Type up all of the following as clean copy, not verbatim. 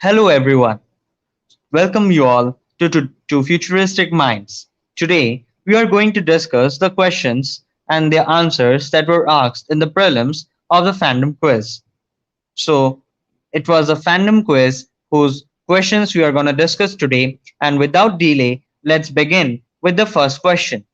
Hello everyone. Welcome you all to Futuristic Minds. Today we are going to discuss the questions and the answers that were asked in the prelims of the fandom quiz. So it was a fandom quiz whose questions we are going to discuss today, and without delay, let's begin with the first question.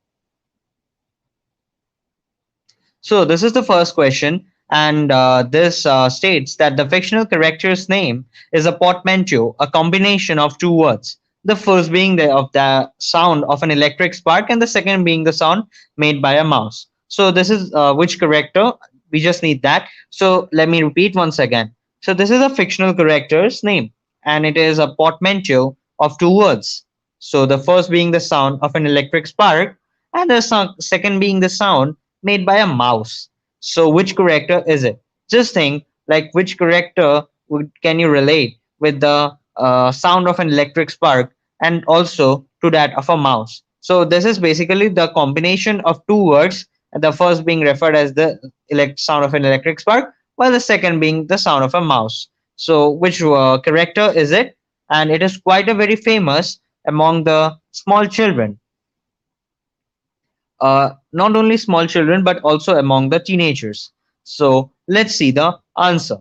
So this is the first question, and this states that the fictional character's name is a portmanteau, a combination of two words. The first being the sound of an electric spark, and the second being the sound made by a mouse. So this is which character? We just need that. So let me repeat once again. So this is a fictional character's name, and it is a portmanteau of two words. So the first being the sound of an electric spark, and the second being the sound made by a mouse. So which character is it? Just think like which character can you relate with the sound of an electric spark and also to that of a mouse. So this is basically the combination of two words. The first being referred as the sound of an electric spark, while the second being the sound of a mouse. So which character is it? And it is quite a very famous among the small children, not only small children but also among the teenagers. So let's see the answer.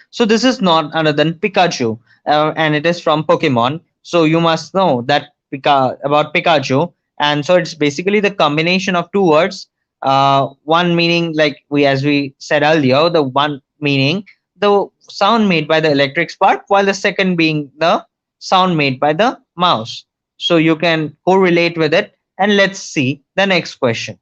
So this is not other than Pikachu, and it is from Pokemon. So you must know that about Pikachu, and so it's basically the combination of two words. One meaning, like as we said earlier, the one meaning the sound made by the electric spark, while the second being the sound made by the mouse. So you can correlate with it, and let's see the next question.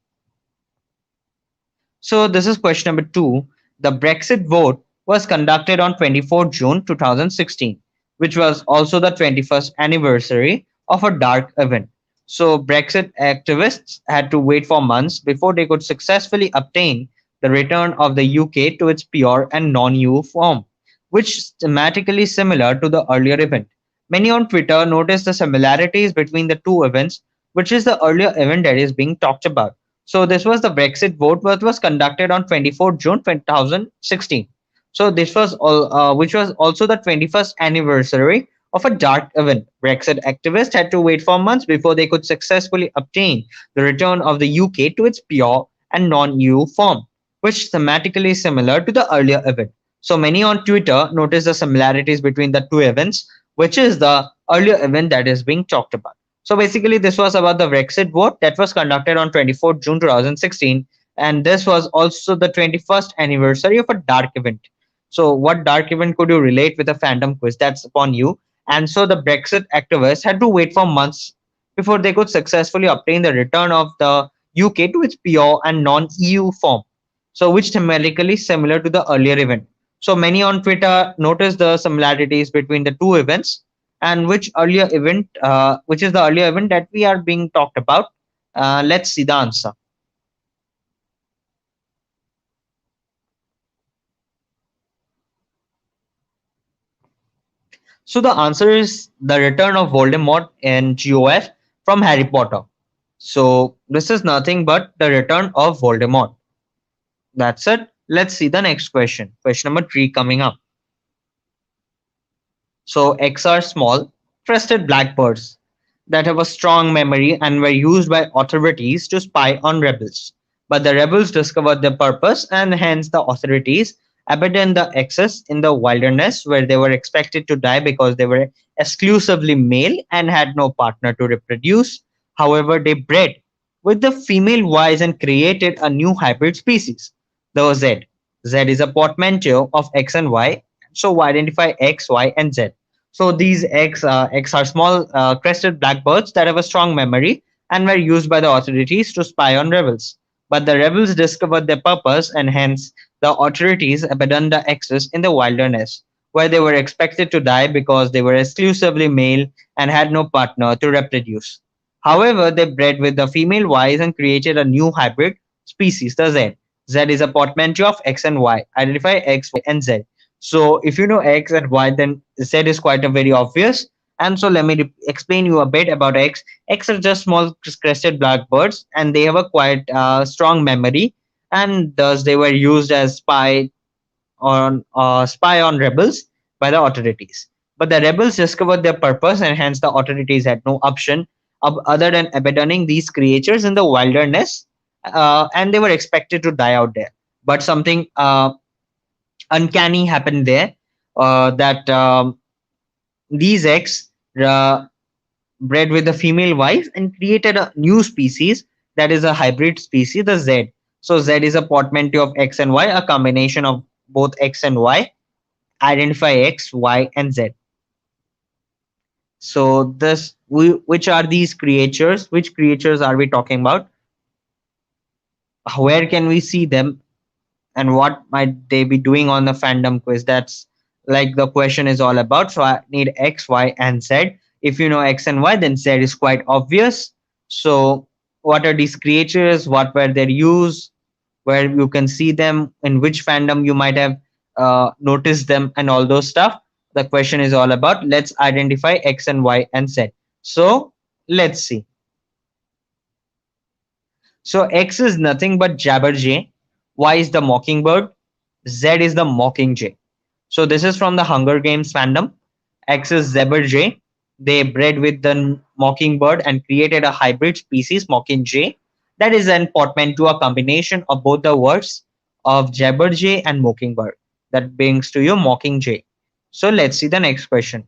So this is question number 2. The Brexit vote was conducted on 24 June 2016, which was also the 21st anniversary of a dark event. So Brexit activists had to wait for months before they could successfully obtain the return of the UK to its pure and non-EU form, which is thematically similar to the earlier event. Many on Twitter noticed the similarities between the two events, which is the earlier event that is being talked about. So this was the Brexit vote, which was conducted on 24 June 2016. So this was all, which was also the 21st anniversary of a dark event. Brexit activists had to wait for months before they could successfully obtain the return of the UK to its pure and non-EU form, which is thematically similar to the earlier event. So many on Twitter noticed the similarities between the two events, which is the earlier event that is being talked about. So basically, this was about the Brexit vote that was conducted on 24th June 2016, and this was also the 21st anniversary of a dark event. So, what dark event could you relate with a fandom quiz? That's upon you. And so, the Brexit activists had to wait for months before they could successfully obtain the return of the UK to its pure and non-EU form. So, which thematically similar to the earlier event. So, many on Twitter noticed the similarities between the two events, and which earlier event, which is the earlier event that we are being talked about. Let's see the answer. So the answer is the return of Voldemort in GOF from Harry Potter. So this is nothing but the return of Voldemort. That's it. Let's see the next question. Question number 3 coming up. So X are small, crested blackbirds that have a strong memory and were used by authorities to spy on rebels. But the rebels discovered their purpose, and hence the authorities abandoned the X's in the wilderness where they were expected to die because they were exclusively male and had no partner to reproduce. However, they bred with the female Ys and created a new hybrid species, the Z. Z is a portmanteau of X and Y, so identify X, Y, and Z. So these X are small crested blackbirds that have a strong memory and were used by the authorities to spy on rebels. But the rebels discovered their purpose, and hence the authorities abandoned the X's in the wilderness, where they were expected to die because they were exclusively male and had no partner to reproduce. However, they bred with the female Ys and created a new hybrid species, the Z. Z is a portmanteau of X and Y. Identify X, Y, and Z. So if you know X and Y, then Z is quite a very obvious. And so let me explain you a bit about X. X are just small crested blackbirds, and they have a quite strong memory, and thus they were used as spy spy on rebels by the authorities. But the rebels discovered their purpose, and hence the authorities had no option other than abandoning these creatures in the wilderness, and they were expected to die out there. But something uncanny happened there, that these eggs uh, bred with a female wife and created a new species, that is a hybrid species, the Z. So Z is a portmanteau of X and Y, a combination of both X and Y. Identify X, Y, and Z. So which are these creatures? Which creatures are we talking about? Where can we see them? And what might they be doing on the fandom quiz? That's like the question is all about. So I need X, Y, and Z. If you know X and Y, then Z is quite obvious. So what are these creatures? What were their use? Where you can see them? In which fandom you might have noticed them, and all those stuff. The question is all about. Let's identify X and Y and Z. So let's see. So X is nothing but Jabberjay. Y is the Mockingbird. Z is the Mockingjay. So this is from the Hunger Games fandom. X is Jabberjay. They bred with the Mockingbird and created a hybrid species, Mockingjay. That is an portmanteau, a combination of both the words of Jabberjay and Mockingbird. That brings to you Mockingjay. So let's see the next question.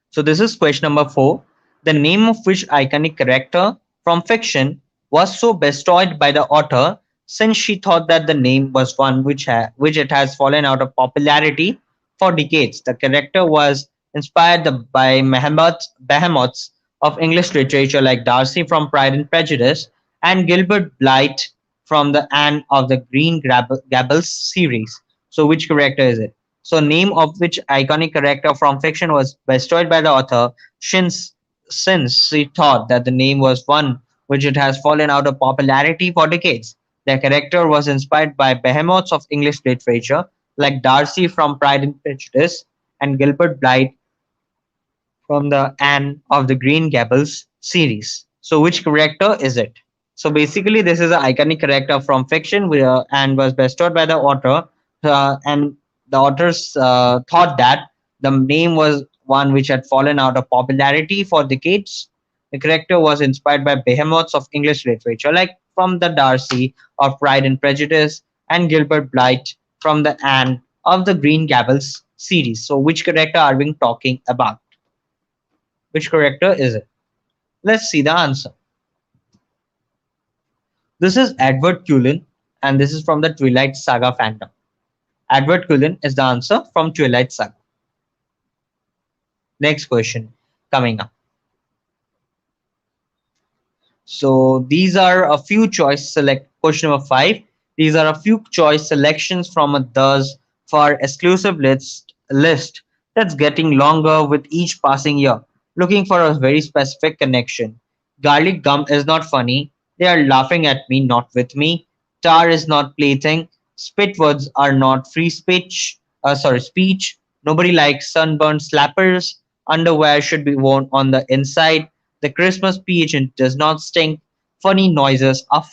So this is question number 4. The name of which iconic character from fiction was so bestowed by the author, since she thought that the name was one which it has fallen out of popularity for decades. The character was inspired by behemoths of English literature like Darcy from Pride and Prejudice and Gilbert Blythe from the Anne of the Green Gables series. So which character is it? So name of which iconic character from fiction was bestowed by the author, since she thought that the name was one which it has fallen out of popularity for decades. The character was inspired by behemoths of English literature like Darcy from Pride and Prejudice and Gilbert Blythe from the Anne of the Green Gables series. So which character is it? So basically, this is an iconic character from fiction and was bestowed by the author. And the authors thought that the name was one which had fallen out of popularity for decades. The character was inspired by behemoths of English literature, like from the Darcy of Pride and Prejudice and Gilbert Blythe from the Anne of the Green Gables series. So which character are we talking about? Which character is it? Let's see the answer. This is Edward Cullen, and this is from the Twilight Saga fandom. Edward Cullen is the answer from Twilight Saga. Next question coming up. So these are a few choice select question number 5. These are a few choice selections from a thus far exclusive list that's getting longer with each passing year, looking for a very specific connection. Garlic gum is not funny. They are laughing at me, not with me. Tar is not plaything. Spit words are not free speech. Speech. Nobody likes sunburned slappers. Underwear should be worn on the inside. The Christmas pigeon does not stink. Funny noises are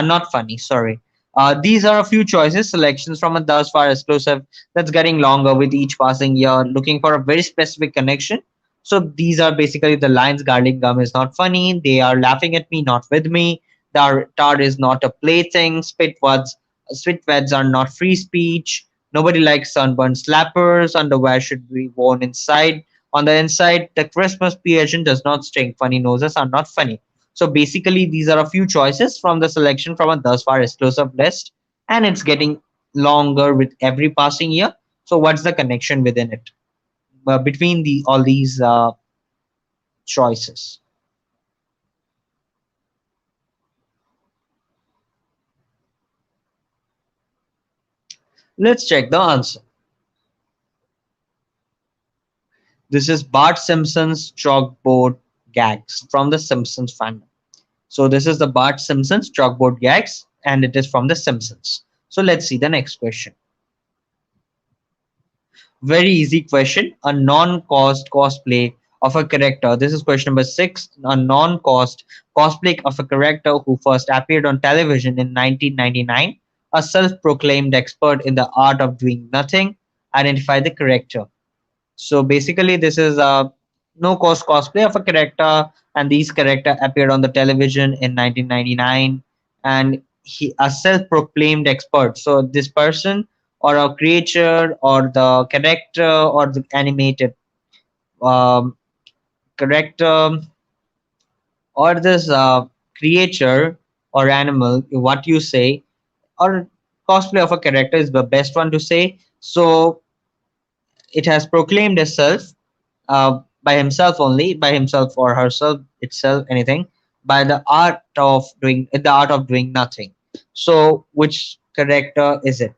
not funny. Sorry. These are a few choices, selections from a thus far exclusive that's getting longer with each passing year, looking for a very specific connection. So these are basically the lines. Garlic gum is not funny. They are laughing at me, not with me. Tar is not a plaything. Spit words are not free speech. Nobody likes sunburned slappers. Underwear should be worn inside. On the inside, the Christmas pigeon does not stink. Funny noses are not funny. So basically, these are a few choices from the selection from a thus far exclusive list, and it's getting longer with every passing year. So what's the connection within it, between all these choices? Let's check the answer. This is Bart Simpson's chalkboard gags from the Simpsons fandom. So this is the Bart Simpson's chalkboard gags, and it is from the Simpsons. So let's see the next question. Very easy question. A non-cost cosplay of a character. This is question number 6. A non-cost cosplay of a character who first appeared on television in 1999. a self-proclaimed expert in the art of doing nothing. Identify the character. So basically, this is a no-cost cosplay of a character, and these character appeared on the television in 1999, and he a self-proclaimed expert. So this person or a creature or the character or the animated um, character or this creature or animal, what you say, or cosplay of a character is the best one to say. So it has proclaimed itself by himself only, by himself or herself itself, anything, by the art of doing nothing. So which character is it?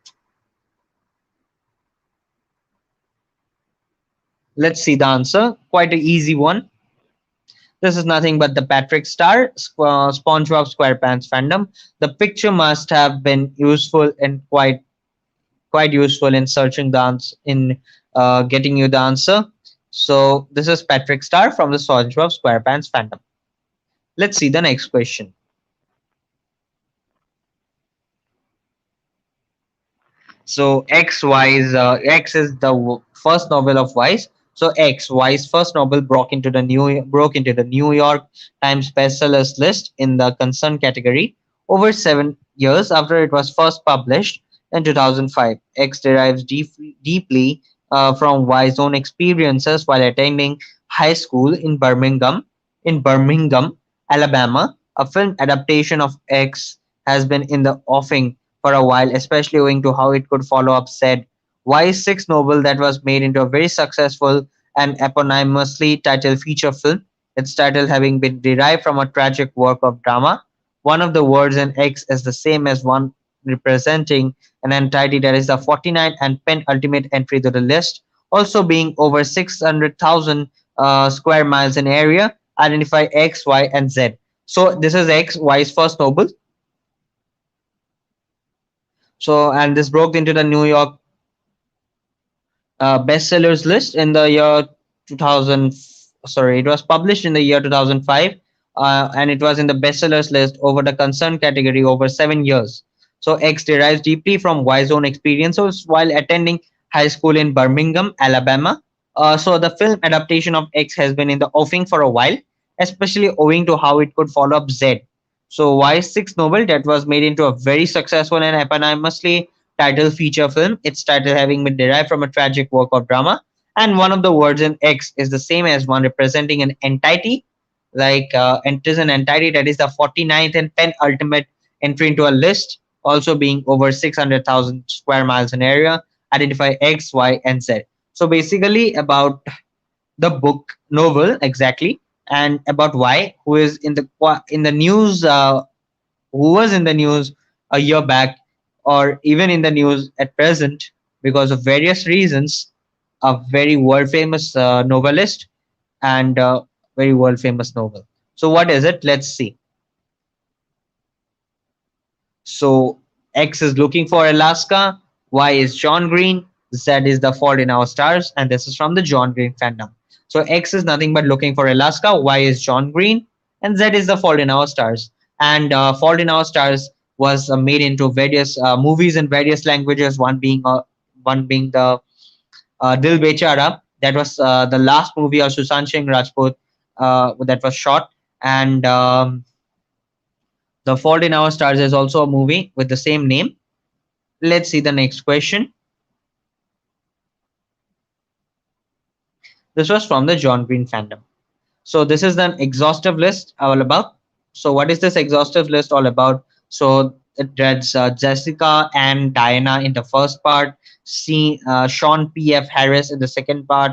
Let's see the answer. Quite an easy one. This is nothing but the Patrick Star, SpongeBob SquarePants fandom. The picture must have been useful and quite useful in searching the answer, in getting you the answer. So this is Patrick Star from the SpongeBob SquarePants fandom. Let's see the next question. So X is the first novel of Vice. So Vice first novel broke into the New York Times bestsellers list in the concern category over 7 years after it was first published in 2005. X derives deeply from Vice's own experiences while attending high school in Birmingham, Alabama. A film adaptation of X has been in the offing for a while, especially owing to how it could follow up said Wise 6 novel that was made into a very successful and eponymously titled feature film, its title having been derived from a tragic work of drama. One of the words in X is the same as one representing an entity that is the 49th and penultimate entry to the list, also being over 600,000 square miles in area. Identify X, Y, and Z. So this is X, Y's first novel. So, and this broke into the New York bestsellers list in the year 2000. Sorry, it was published in the year 2005, and it was in the bestsellers list over the concern category over 7 years. So, X derives deeply from Y's own experiences while attending high school in Birmingham, Alabama. So, the film adaptation of X has been in the offing for a while, especially owing to how it could follow up Z. So, Y's sixth novel that was made into a very successful and eponymously title feature film, its title having been derived from a tragic work of drama. And one of the words in X is the same as one representing an entity, it is an entity that is the 49th and penultimate entry into a list, also being over 600,000 square miles in area. Identify X, Y, and Z. So basically, about the book novel exactly, and about Y, who is in the news, who was in the news a year back, or even in the news at present because of various reasons, a very world famous novelist and very world famous novel. So, what is it? Let's see. So X is looking for Alaska, Y is John Green, Z is the Fault in Our Stars, and this is from the John Green fandom. So X is nothing but looking for Alaska, Y is John Green, and Z is the Fault in Our Stars. And Fault in Our Stars was made into various movies in various languages. One being the Dil Bechara. That was the last movie of Sushant Singh Rajput that was shot, and the Fault in Our Stars is also a movie with the same name. Let's see the next question. This was from the John Green fandom. So this is an exhaustive list all about. So what is this exhaustive list all about? So it reads Jessica and Diana in the first part, Sean P.F. Harris in the second part,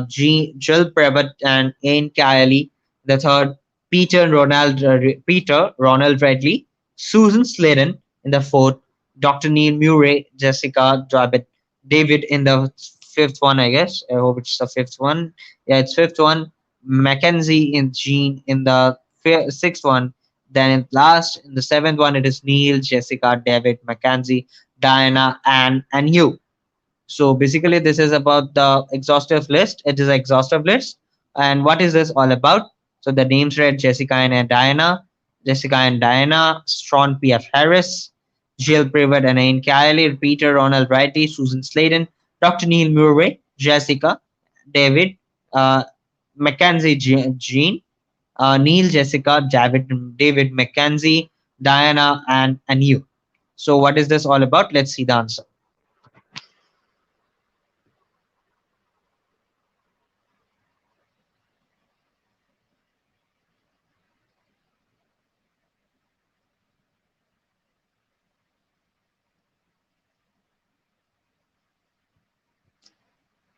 Jill Previtt and Ian Kiley the third, Peter Ronald Redley, Susan Sladen in the fourth, Dr. Neil Murray, Jessica David in the fifth one, I guess. I hope it's the fifth one. Yeah, it's fifth one. Mackenzie and Jean in the sixth one. Then in last, in the seventh one, it is Neil, Jessica, David, Mackenzie, Diana, and you. So basically, this is about the exhaustive list. It is an exhaustive list. And what is this all about? So the names read Jessica and Diana, Sean P.F. Harris, Jill Privet, Elaine Kiley, Peter Ronald Riley, Susan Sladen, Dr. Neil Murray, Jessica, David, uh, Mackenzie Jean, Neil, Jessica, David Mackenzie, Diana, and you. So, what is this all about? Let's see the answer.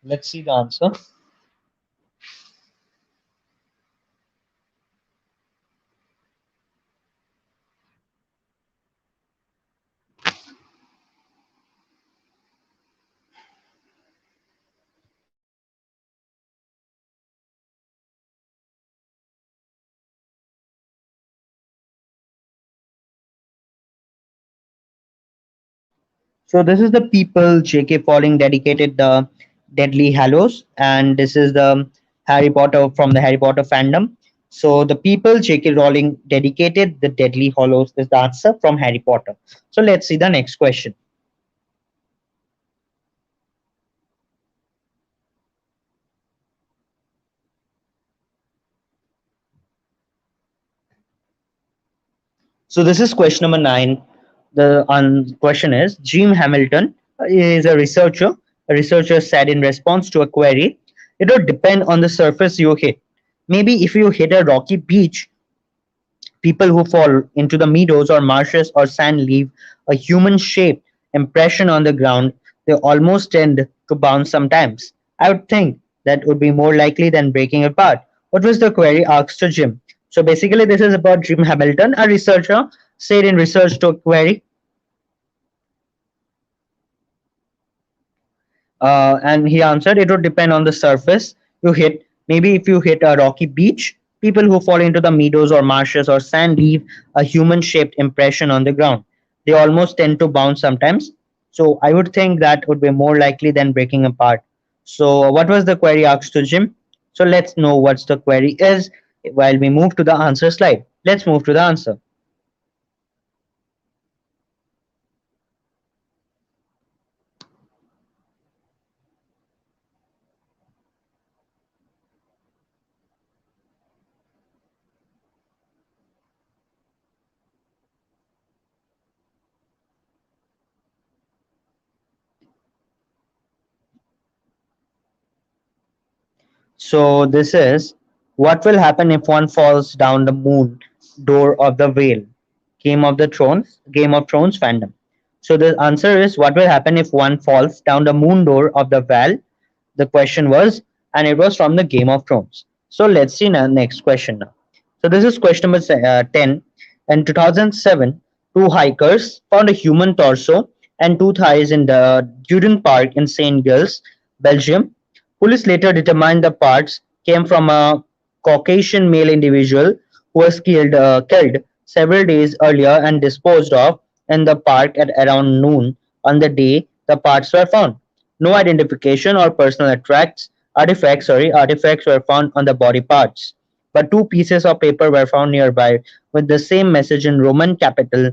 Let's see the answer. So this is the people J.K. Rowling dedicated the Deadly Hallows, and this is the Harry Potter from the Harry Potter fandom. So the people J.K. Rowling dedicated the Deadly Hallows is the answer from Harry Potter. So let's see the next question. So this is question number 9. The question is Jim Hamilton is a researcher. A researcher said in response to a query, it would depend on the surface you hit. Maybe if you hit a rocky beach, people who fall into the meadows or marshes or sand leave a human shaped impression on the ground. They almost tend to bounce sometimes. I would think that would be more likely than breaking apart. What was the query asked to Jim? So basically, this is about Jim Hamilton, a researcher, said in research to a query. And he answered, it would depend on the surface you hit. Maybe if you hit a rocky beach, people who fall into the meadows or marshes or sand leave a human shaped impression on the ground. They almost tend to bounce sometimes. So I would think that would be more likely than breaking apart. So what was the query asked to Jim? So let's know what the query is while we move to the answer slide. Let's move to the answer. So this is what will happen if one falls down the moon door of the whale. Game of Thrones fandom. So the answer is what will happen if one falls down the moon door of the whale. The question was, and it was from the Game of Thrones. So let's see the next question now. So this is question number 10. In 2007, two hikers found a human torso and two thighs in the Duden Park in St. Gilles, Belgium. Police later determined the parts came from a Caucasian male individual who was killed several days earlier and disposed of in the park at around noon on the day the parts were found. No identification or personal artifacts were found on the body parts, but two pieces of paper were found nearby with the same message in Roman capital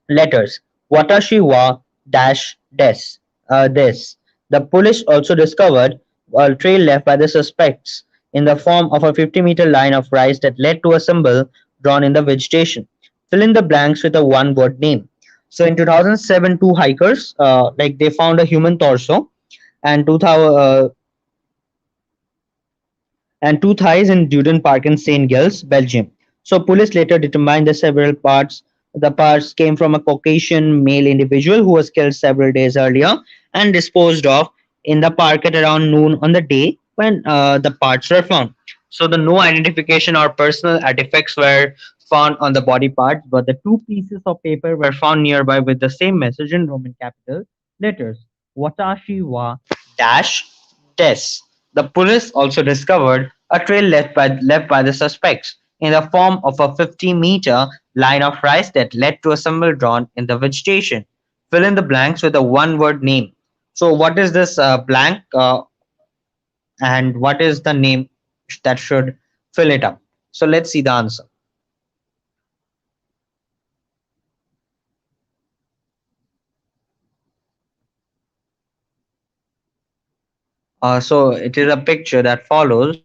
letters, Watashi wa dash des. The police also discovered a trail left by the suspects in the form of a 50-meter line of rice that led to a symbol drawn in the vegetation. Fill in the blanks with a one-word name. So in 2007, two hikers, they found a human torso and two thighs in Duden Park in St. Gilles, Belgium. So police later determined the several parts. The parts came from a Caucasian male individual who was killed several days earlier and disposed of in the park at around noon on the day when the parts were found. So the no identification or personal artifacts were found on the body parts, but the two pieces of paper were found nearby with the same message in Roman capital letters. Watashi wa dash des. The police also discovered a trail left by the suspects in the form of a 50-meter line of rice that led to a symbol drawn in the vegetation. Fill in the blanks with a one-word name. So, what is this blank, and what is the name that should fill it up? So, let's see the answer. So it is a picture that follows where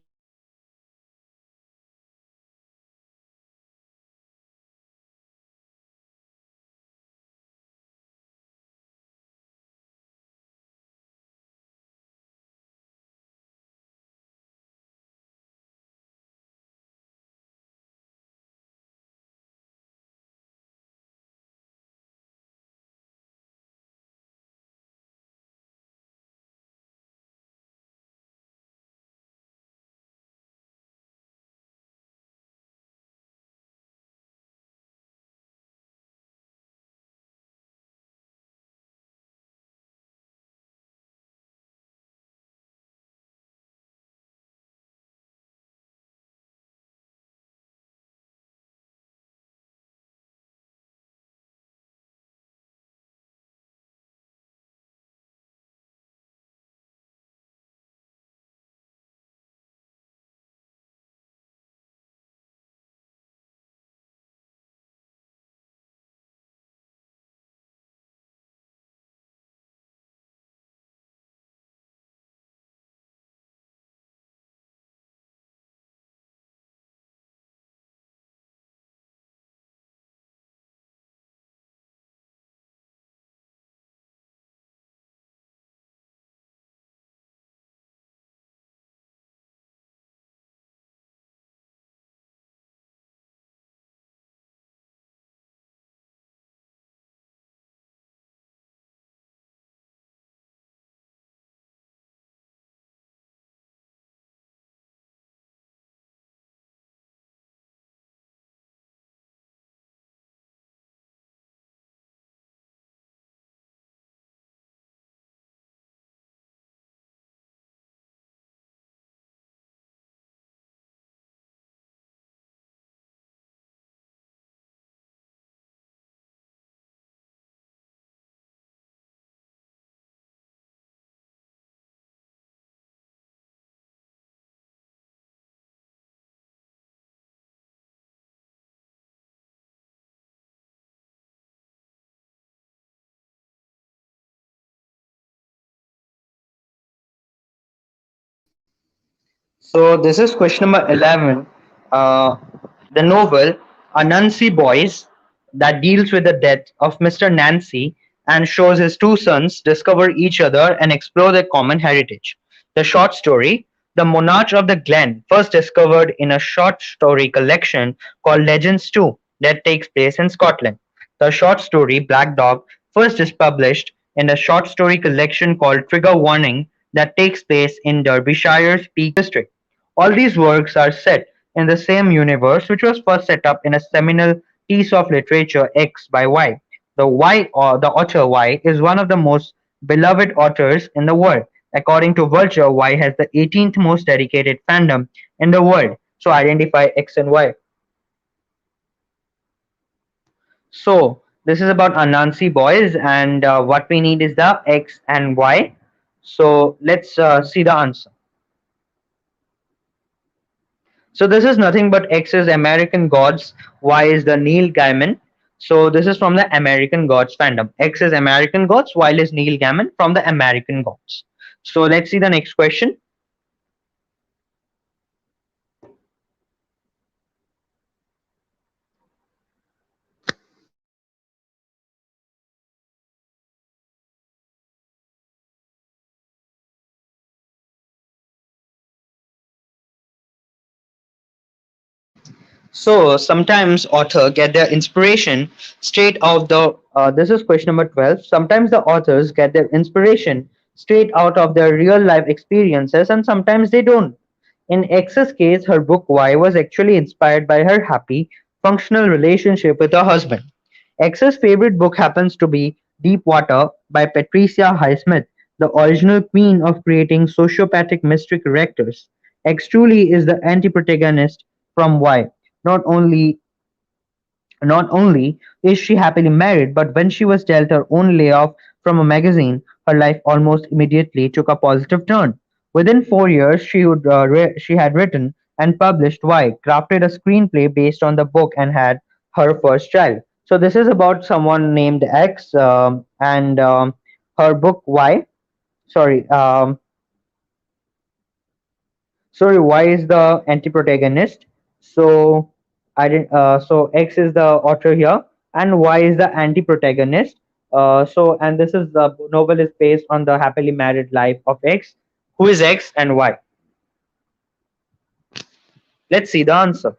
So this is question number 11. Uh, the novel Anansi Boys that deals with the death of Mr. Nancy and shows his two sons discover each other and explore their common heritage. The short story The Monarch of the Glen, first discovered in a short story collection called Legends 2 that takes place in Scotland. The short story Black Dog, first is published in a short story collection called Trigger Warning that takes place in Derbyshire's Peak District. All these works are set in the same universe, which was first set up in a seminal piece of literature X by Y. The Y or the author Y is one of the most beloved authors in the world. According to Vulture, Y has the 18th most dedicated fandom in the world. So identify X and Y. So this is about Anansi boys, and what we need is the X and Y. So let's see the answer. So this is nothing but X is American Gods, Y is the Neil Gaiman. So this is from the American Gods fandom. X is American Gods, Y is Neil Gaiman from the American Gods. So let's see the next question. So sometimes author get their inspiration straight out the. This is question number 12. Sometimes the authors get their inspiration straight out of their real life experiences, and sometimes they don't. In X's case, her book Y was actually inspired by her happy, functional relationship with her husband. X's favorite book happens to be Deep Water by Patricia Highsmith, the original queen of creating sociopathic mystery characters. X truly is the anti-protagonist from Y. Not only not only is she happily married, but when she was dealt her own layoff from a magazine, her life almost immediately took a positive turn. Within 4 years, she had written and published Y, crafted a screenplay based on the book, and had her first child. So this is about someone named X and her book Y. Sorry. Sorry, Y is the anti-protagonist. So I didn't. So X is the author here, and Y is the anti-protagonist. And this is the novel is based on the happily married life of X. Who is X and why? Let's see the answer.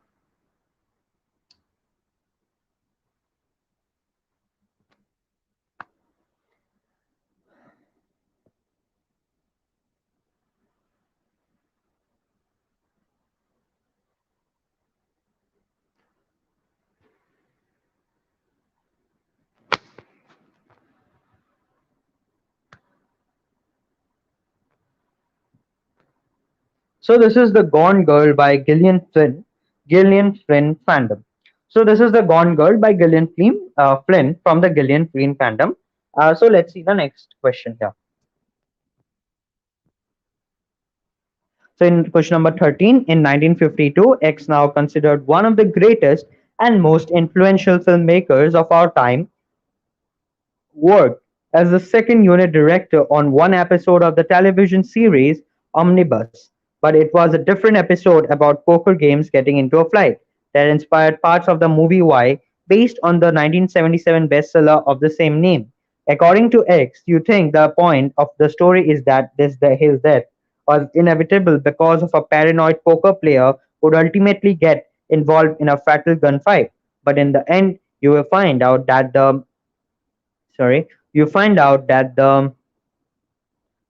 So this is the Gone Girl by Gillian Flynn. Gillian Flynn fandom. So this is the Gone Girl by Gillian Flynn, Flynn from the Gillian Flynn fandom. So let's see the next question here. So in question number 13, in 1952, X, now considered one of the greatest and most influential filmmakers of our time, worked as the second unit director on one episode of the television series Omnibus, but it was a different episode about poker games getting into a flight that inspired parts of the movie Y, based on the 1977 bestseller of the same name. According to X, you think the point of the story is that his death was inevitable because of a paranoid poker player would ultimately get involved in a fatal gunfight. But in the end, you will find out that the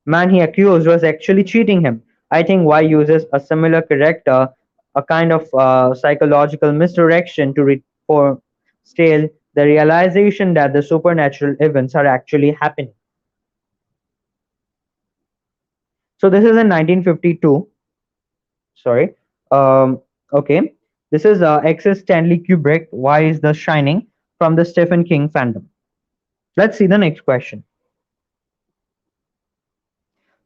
man he accused was actually cheating him. I think Y uses a similar character, a kind of psychological misdirection to for still the realization that the supernatural events are actually happening. So this is in 1952. Sorry. Um, okay. This is X's Stanley Kubrick. Y is The Shining from the Stephen King fandom. Let's see the next question.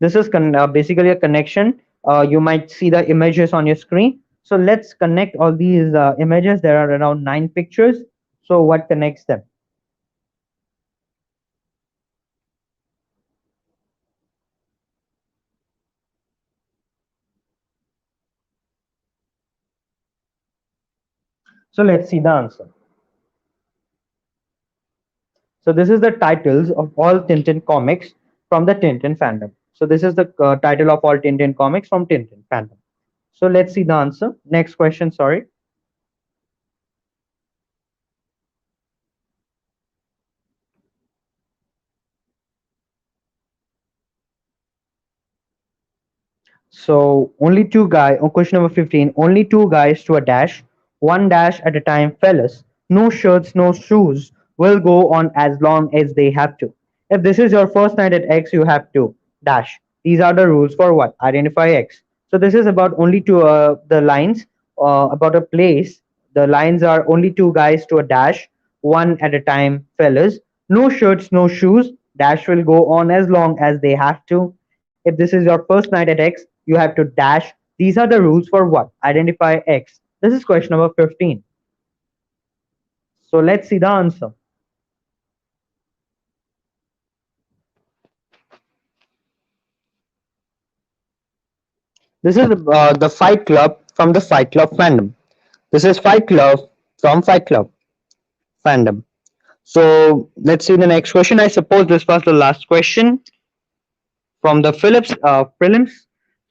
This is basically a connection. You might see the images on your screen. So let's connect all these images. There are around 9 pictures. So what connects them? So let's see the answer. So this is the titles of all Tintin comics from the Tintin fandom. So this is the title of all Tintin comics from Tintin fandom. So let's see the answer. Next question, sorry. So only two guys, on question number 15, only two guys to a dash, one dash at a time, fellas. No shirts, no shoes will go on as long as they have to. If this is your first night at X, you have to dash. These are the rules for what? Identify X. So this is about only two the lines about a place. The lines are only two guys to a dash, one at a time, fellas. No shirts, no shoes. Dash will go on as long as they have to. If this is your first night at X, you have to dash. These are the rules for what? Identify X. This is question number 15. So let's see the answer. This is the Fight Club from the Fight Club fandom. This is Fight Club from Fight Club fandom. So let's see the next question. I suppose this was the last question from the Phillips prelims.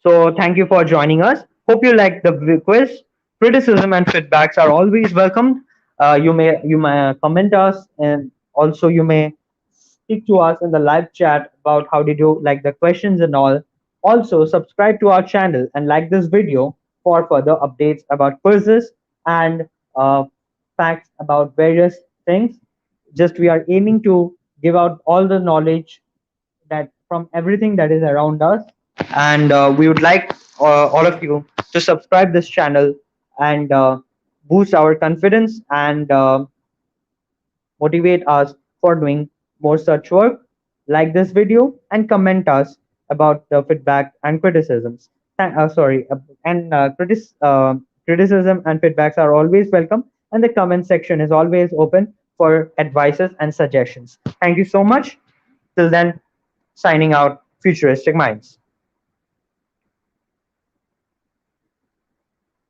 So thank you for joining us. Hope you liked the quiz. Criticism and feedbacks are always welcomed. You may comment us, and also you may speak to us in the live chat about how did you like the questions and all. Also subscribe to our channel and like this video for further updates about quizzes and facts about various things. Just we are aiming to give out all the knowledge that from everything that is around us, and we would like all of you to subscribe this channel and boost our confidence and motivate us for doing more such work. Like this video and comment us about the feedback and criticisms. Sorry, and criticism and feedbacks are always welcome, and the comment section is always open for advices and suggestions. Thank you so much. Till then, signing out, Futuristic Minds.